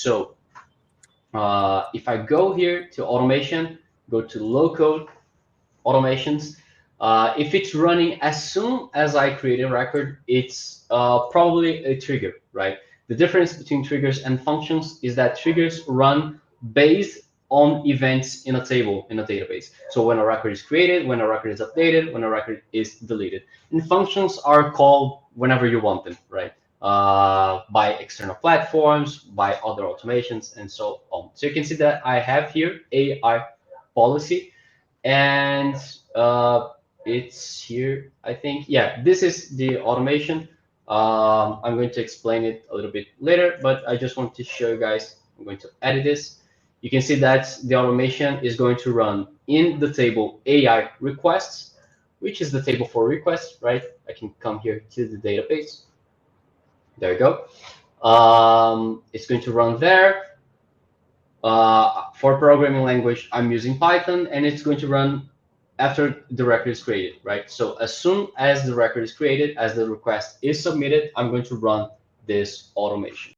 So if I go here to automation, go to low code automations, if it's running as soon as I create a record, it's probably a trigger, right? The difference between triggers and functions is that triggers run based on events in a table, in a database. So when a record is created, when a record is updated, when a record is deleted. And functions are called whenever you want them, right? By external platforms, by other automations, and so on. So you can see that I have here AI policy, and it's here, I think. Yeah, this is the automation. I'm going to explain it a little bit later, but I just want to show you guys. I'm going to edit this. You can see that the automation is going to run in the table AI requests, which is the table for requests, right? I can come here to the database. There you go. It's going to run there. For programming language, I'm using Python, and it's going to run after the record is created, right? So as soon as the record is created, as the request is submitted, I'm going to run this automation.